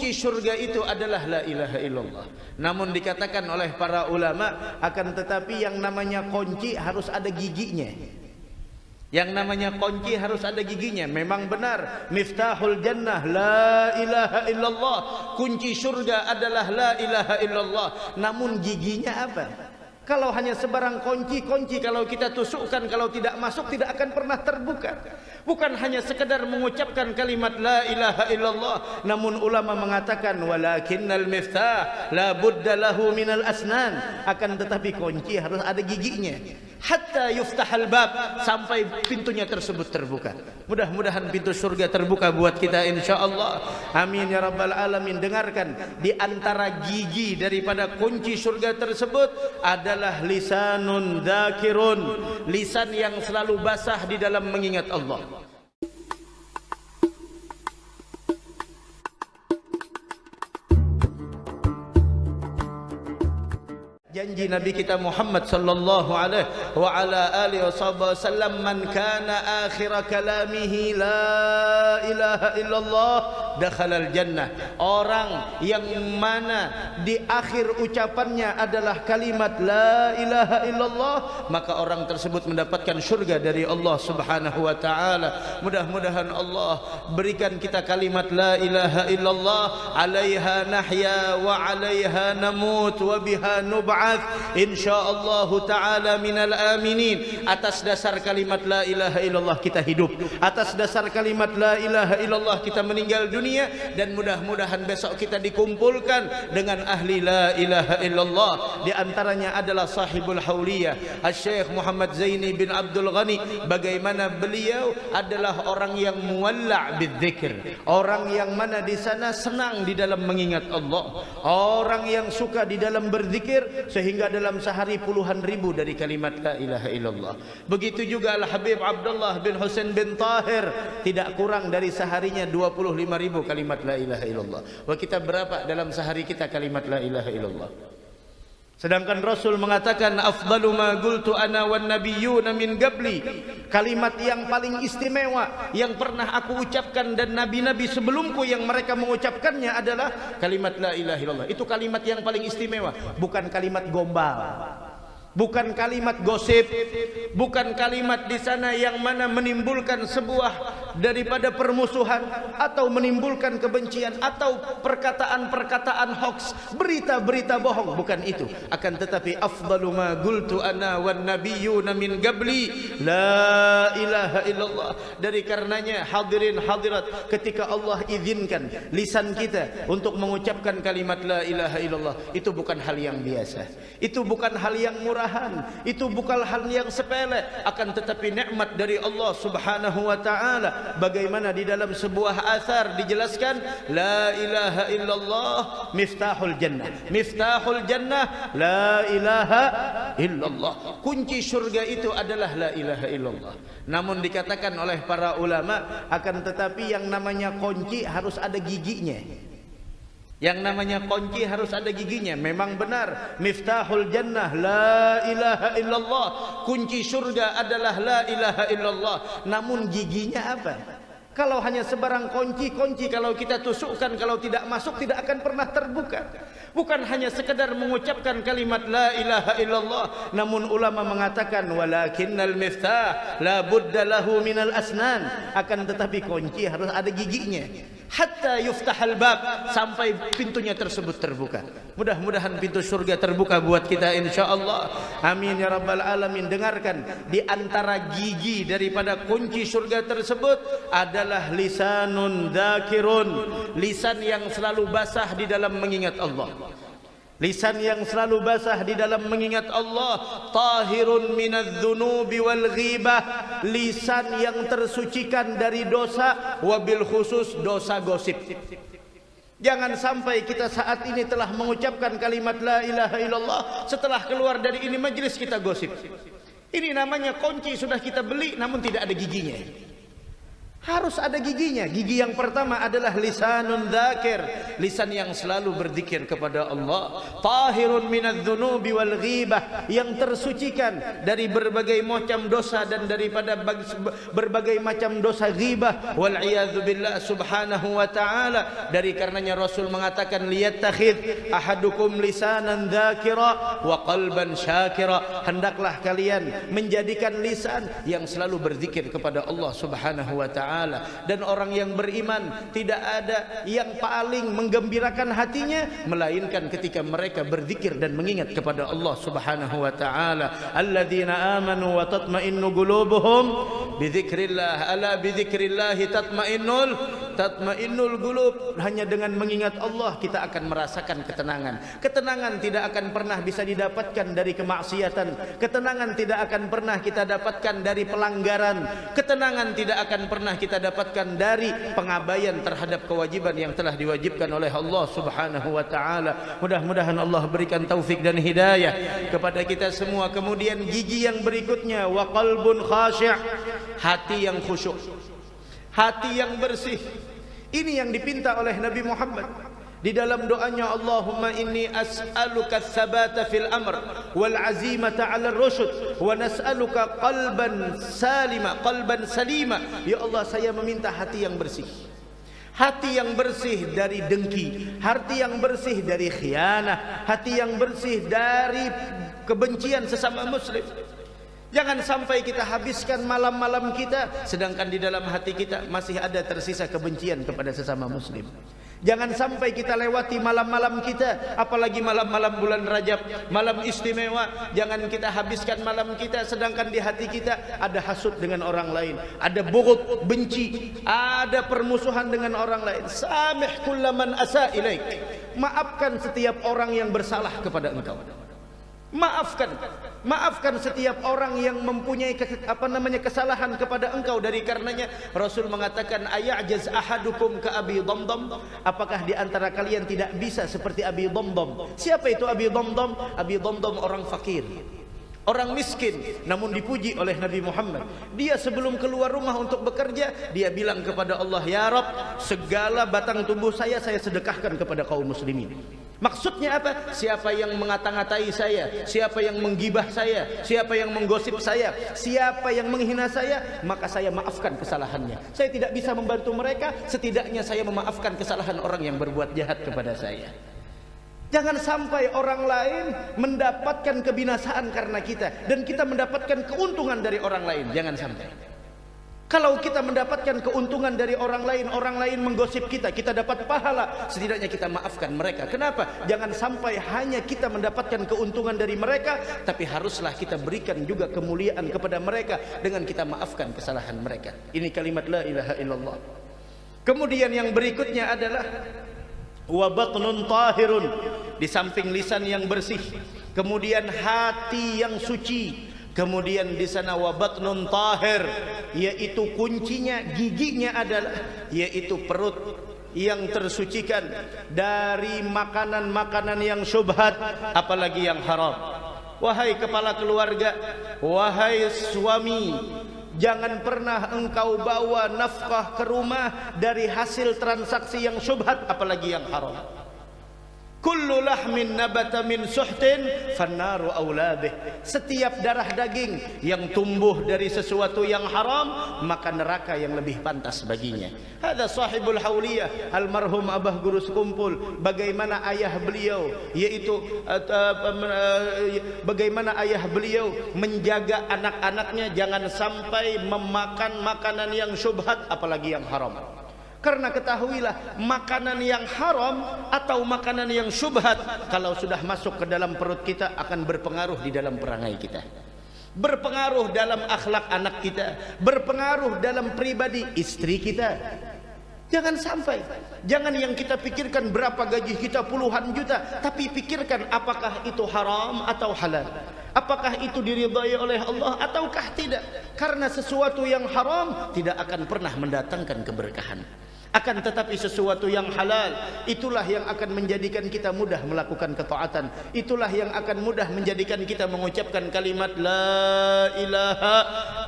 kunci surga itu adalah la ilaha illallah. Namun dikatakan oleh para ulama, akan tetapi yang namanya kunci harus ada giginya. Yang namanya kunci harus ada giginya. Memang benar, miftahul jannah la ilaha illallah. Kunci surga adalah la ilaha illallah. Namun giginya apa? Kalau hanya sebarang kunci kalau kita tusukkan, kalau tidak masuk tidak akan pernah terbuka. Bukan hanya sekedar mengucapkan kalimat la ilaha illallah, namun ulama mengatakan walakinnal miftah la budda lahu minal asnan. Akan tetapi kunci harus ada giginya. Hatta yuftahal bab, sampai pintunya tersebut terbuka. Mudah-mudahan pintu surga terbuka buat kita insyaallah. Amin ya rabbal alamin. Dengarkan, di antara gigi daripada kunci surga tersebut adalah lisanun dzakirun, lisan yang selalu basah di dalam mengingat Allah. Janji Nabi kita Muhammad sallallahu alaihi wa ala alihi wasallam, man kana akhir kalamihi la ilaha illallah dakhalal jannah. Orang yang mana di akhir ucapannya adalah kalimat la ilaha illallah, maka orang tersebut mendapatkan surga dari Allah Subhanahu wa taala. Mudah-mudahan Allah berikan kita kalimat la ilaha illallah, alaiha nahya wa alaiha namut wa biha nub'at insyaallah taala minal aminin. Atas dasar kalimat la ilaha illallah kita hidup, atas dasar kalimat la ilaha illallah kita meninggal dunia, dan mudah-mudahan besok kita dikumpulkan dengan ahli la ilaha illallah. Di antaranya adalah sahibul hauliyah Syekh Muhammad Zaini bin Abdul Ghani. Bagaimana beliau adalah orang yang muwalla' bidzikr, orang yang mana di sana senang di dalam mengingat Allah, orang yang suka di dalam berzikir, sehingga dalam sehari puluhan ribu dari kalimat la ilaha illallah. Begitu juga Al-Habib Abdullah bin Husain bin Tahir, tidak kurang dari seharinya 25.000 kalimat la ilaha illallah. Wah, kita berapa dalam sehari kita kalimat la ilaha illallah? Sedangkan Rasul mengatakan afdalu ma qultu ana wan nabiyyuna min qabli, kalimat yang paling istimewa yang pernah aku ucapkan dan nabi-nabi sebelumku yang mereka mengucapkannya adalah kalimat la ilaha illallah. Itu kalimat yang paling istimewa, bukan kalimat gombal, bukan kalimat gosip, bukan kalimat di sana yang mana menimbulkan sebuah daripada permusuhan atau menimbulkan kebencian atau perkataan-perkataan hoax, berita-berita bohong, bukan itu. Akan tetapi afdalu ma qultu ana wan nabiyyuna min qabli la ilaha illallah. Dari karenanya hadirin hadirat, ketika Allah izinkan lisan kita untuk mengucapkan kalimat la ilaha illallah, itu bukan hal yang biasa, itu bukan hal yang murahan, itu bukan hal yang sepele, akan tetapi nikmat dari Allah Subhanahu wa taala. Bagaimana di dalam sebuah asar dijelaskan la ilaha illallah miftahul jannah, miftahul jannah la ilaha illallah. Kunci surga itu adalah la ilaha illallah. Namun dikatakan oleh para ulama, akan tetapi yang namanya kunci harus ada giginya. Yang namanya kunci harus ada giginya. Memang benar, miftahul jannah la ilaha illallah. Kunci surga adalah la ilaha illallah. Namun giginya apa? Kalau hanya sebarang kunci kalau kita tusukkan, kalau tidak masuk tidak akan pernah terbuka. Bukan hanya sekedar mengucapkan kalimat la ilaha illallah, namun ulama mengatakan walakinnal miftah la budda lahu minal asnan. Akan tetapi kunci harus ada giginya. Hatta yuftahal bab, sampai pintunya tersebut terbuka. Mudah-mudahan pintu surga terbuka buat kita insyaallah. Amin ya rabbal alamin. Dengarkan, di antara gigi daripada kunci surga tersebut adalah lisanun dzakirun, lisan yang selalu basah di dalam mengingat Allah. Lisan yang selalu basah di dalam mengingat Allah. Tahirun minadz-dzunubi wal ghibah, lisan yang tersucikan dari dosa, wabil khusus dosa gosip. Jangan sampai kita saat ini telah mengucapkan kalimat la ilaha illallah, setelah keluar dari ini majlis kita gosip. Ini namanya kunci sudah kita beli namun tidak ada giginya. Harus ada giginya. Gigi yang pertama adalah lisanun dzakir, lisan yang selalu berzikir kepada Allah. Tahirun minadz-dzunubi wal ghibah, yang tersucikan dari berbagai macam dosa dan daripada berbagai macam dosa ghibah. Wal iyadzu billah subhanahu wa ta'ala. Dari karenanya Rasul mengatakan, liyattakhidh ahadukum lisanan dzakira wa qalban syakira. Hendaklah kalian menjadikan lisan yang selalu berzikir kepada Allah subhanahu wa ta'ala. Dan orang yang beriman tidak ada yang paling menggembirakan hatinya melainkan ketika mereka berzikir dan mengingat kepada Allah subhanahu wa ta'ala. Alladzina amanu wa tatma'innu qulubuhum bidzikrillah, ala bidzikrillah tatma'innul qulub. Hanya dengan mengingat Allah kita akan merasakan ketenangan. Ketenangan tidak akan pernah bisa didapatkan dari kemaksiatan. Ketenangan tidak akan pernah kita dapatkan dari pelanggaran. Ketenangan tidak akan pernah kita dapatkan dari pengabaian terhadap kewajiban yang telah diwajibkan oleh Allah subhanahu wa ta'ala. Mudah-mudahan Allah berikan taufik dan hidayah kepada kita semua. Kemudian gigi yang berikutnya, wa qalbun khashi', hati yang khusyuk, hati yang bersih. Ini yang dipinta oleh Nabi Muhammad di dalam doanya, Allahumma inni as'aluka tsabata fil amr wal azimata 'ala ar-rusyd wa nas'aluka qalban salima. Ya Allah, saya meminta hati yang bersih. Hati yang bersih dari dengki, hati yang bersih dari khianah, hati yang bersih dari kebencian sesama muslim. Jangan sampai kita habiskan malam-malam kita sedangkan di dalam hati kita masih ada tersisa kebencian kepada sesama muslim. Jangan sampai kita lewati malam-malam kita, apalagi malam-malam bulan Rajab, malam istimewa. Jangan kita habiskan malam kita sedangkan di hati kita ada hasud dengan orang lain, ada bughd, benci, ada permusuhan dengan orang lain. Samih kullaman asa ilaik. Maafkan setiap orang yang bersalah kepada engkau. Maafkan setiap orang yang mempunyai kesalahan kepada engkau. Dari karenanya Rasul mengatakan, ayajaz ahadukum ka Abi Dhamdham, apakah di antara kalian tidak bisa seperti Abi Dhamdham? Siapa itu Abi Dhamdham? Abi Dhamdham orang fakir, orang miskin, namun dipuji oleh Nabi Muhammad. Dia sebelum keluar rumah untuk bekerja, dia bilang kepada Allah, ya Rabb, segala batang tubuh saya sedekahkan kepada kaum muslimin. Maksudnya apa? Siapa yang mengata-ngatai saya, siapa yang menggibah saya, siapa yang menggosip saya, siapa yang menghina saya, maka saya maafkan kesalahannya. Saya tidak bisa membantu mereka, setidaknya saya memaafkan kesalahan orang yang berbuat jahat kepada saya. Jangan sampai orang lain mendapatkan kebinasaan karena kita, dan kita mendapatkan keuntungan dari orang lain. Jangan sampai. Kalau kita mendapatkan keuntungan dari orang lain menggosip kita, kita dapat pahala, setidaknya kita maafkan mereka. Kenapa? Jangan sampai hanya kita mendapatkan keuntungan dari mereka, tapi haruslah kita berikan juga kemuliaan kepada mereka dengan kita maafkan kesalahan mereka. Ini kalimat la ilaha illallah. Kemudian yang berikutnya adalah wa batnun tahirun, di samping lisan yang bersih, kemudian hati yang suci, kemudian di sana wa batnun tahir, yaitu kuncinya, giginya adalah yaitu perut yang tersucikan dari makanan-makanan yang syubhat, apalagi yang haram. Wahai kepala keluarga, wahai suami, jangan pernah engkau bawa nafkah ke rumah dari hasil transaksi yang syubhat, apalagi yang haram. Kullu lahmin nabata min suhtin fannaru aulabih. Setiap darah daging yang tumbuh dari sesuatu yang haram, maka neraka yang lebih pantas baginya. Hadza sahibul hauliyah almarhum Abah Guru Sekumpul, bagaimana ayah beliau, yaitu bagaimana ayah beliau menjaga anak-anaknya jangan sampai memakan makanan yang syubhat, apalagi yang haram. Karena ketahuilah, makanan yang haram atau makanan yang syubhat, kalau sudah masuk ke dalam perut kita akan berpengaruh di dalam perangai kita, berpengaruh dalam akhlak anak kita, berpengaruh dalam pribadi istri kita. Jangan sampai, jangan yang kita pikirkan berapa gaji kita puluhan juta, tapi pikirkan apakah itu haram atau halal, apakah itu diridhai oleh Allah ataukah tidak. Karena sesuatu yang haram tidak akan pernah mendatangkan keberkahan. Akan tetapi sesuatu yang halal, itulah yang akan menjadikan kita mudah melakukan ketaatan. Itulah yang akan mudah menjadikan kita mengucapkan kalimat la ilaha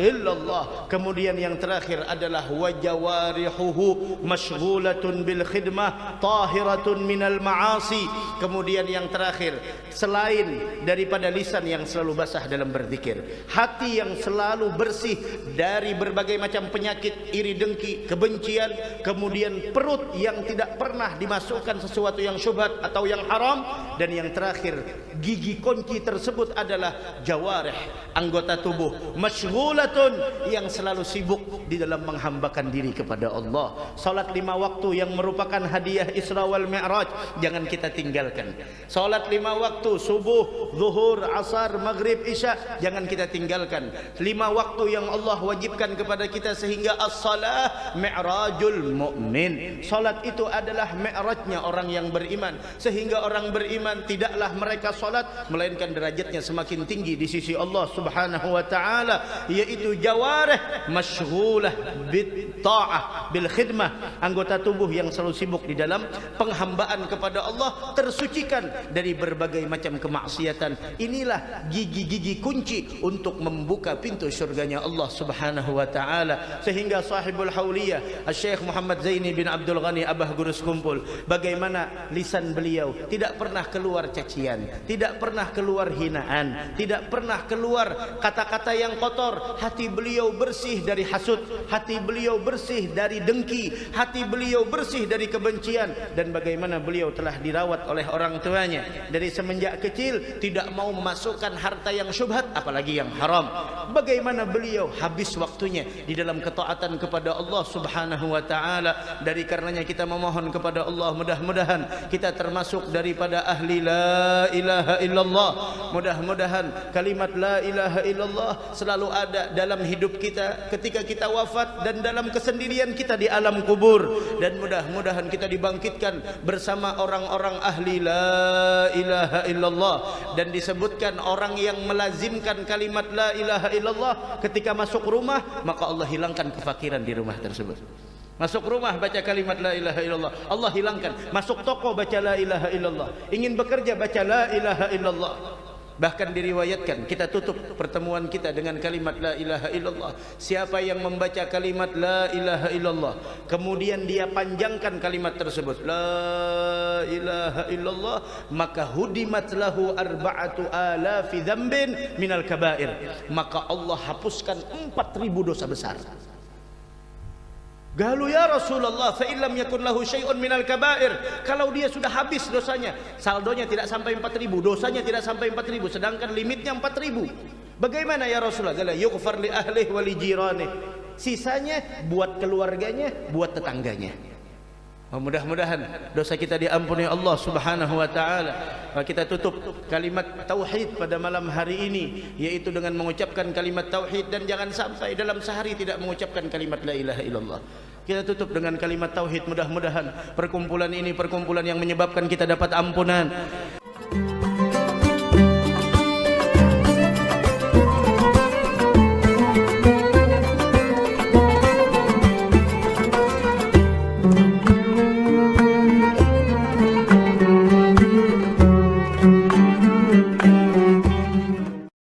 illallah. Kemudian yang terakhir adalah wajawarihuhu masyghulatun bil khidmah tahiratun minal ma'asi. Kemudian yang terakhir, selain daripada lisan yang selalu basah dalam berzikir, hati yang selalu bersih dari berbagai macam penyakit iri dengki, kebencian, kemudian perut yang tidak pernah dimasukkan sesuatu yang syubhat atau yang haram, dan yang terakhir gigi kunci tersebut adalah jawarih, anggota tubuh masyghulatun, yang selalu sibuk di dalam menghambakan diri kepada Allah. Salat 5 waktu yang merupakan hadiah Isra wal Mi'raj jangan kita tinggalkan. Salat 5 waktu subuh, zuhur, asar, maghrib, isya jangan kita tinggalkan. 5 waktu yang Allah wajibkan kepada kita, sehingga as-salah mi'rajul mu'min. Salat itu adalah mi'rajnya orang yang beriman, sehingga orang beriman tidaklah mereka salat melainkan derajatnya semakin tinggi di sisi Allah Subhanahu wa taala, yaitu jawarih masyghulah bit ta'ah bil khidmah, anggota tubuh yang selalu sibuk di dalam penghambaan kepada Allah, tersucikan dari berbagai macam kemaksiatan. Inilah gigi-gigi kunci untuk membuka pintu surganya Allah Subhanahu wa taala. Sehingga sahibul hauliyah Syekh Muhammad Zaini bin Abdul Ghani Abah Gurus Kumpul, bagaimana lisan beliau tidak pernah keluar cacian, tidak pernah keluar hinaan, tidak pernah keluar kata-kata yang kotor. Hati beliau bersih dari hasud, hati beliau bersih dari dengki, hati beliau bersih dari kebencian. Dan bagaimana beliau telah dirawat oleh orang tuanya dari semenjak kecil, tidak mau memasukkan harta yang syubhat apalagi yang haram. Bagaimana beliau habis waktunya di dalam ketaatan kepada Allah Subhanahu wa taala. Dari karenanya kita memohon kepada Allah, mudah-mudahan kita termasuk daripada ahli la ilaha illallah. Mudah-mudahan kalimat la ilaha illallah selalu ada dalam hidup kita ketika kita wafat dan dalam kesendirian kita di alam kubur. Dan mudah-mudahan kita dibangkitkan bersama orang-orang ahli la ilaha illallah. Dan disebutkan orang yang melazimkan kalimat la ilaha illallah ketika masuk rumah, maka Allah hilangkan kefakiran di rumah tersebut. Masuk rumah baca kalimat la ilaha illallah, Allah hilangkan. Masuk toko baca la ilaha illallah, ingin bekerja baca la ilaha illallah. Bahkan diriwayatkan kita tutup pertemuan kita dengan kalimat la ilaha illallah. Siapa yang membaca kalimat la ilaha illallah kemudian dia panjangkan kalimat tersebut la ilaha illallah, maka hudimat lahu arba'atu alafi dzambin minal kabair, maka Allah hapuskan 4.000 dosa besar. Galu ya Rasulullah fa illam yakun lahu syai'un minal kabair, kalau dia sudah habis dosanya, saldonya tidak sampai 4.000, dosanya tidak sampai 4.000, sedangkan limitnya 4.000. Bagaimana ya Rasulullah? Qala yughfar li ahlihi wa li jiranihi, sisanya buat keluarganya, buat tetangganya. Mudah-mudahan dosa kita diampuni Allah Subhanahu wa taala. Kita tutup kalimat tauhid pada malam hari ini, yaitu dengan mengucapkan kalimat tauhid, dan jangan sampai dalam sehari tidak mengucapkan kalimat la ilaha illallah. Kita tutup dengan kalimat tauhid. Mudah-mudahan perkumpulan ini perkumpulan yang menyebabkan kita dapat ampunan.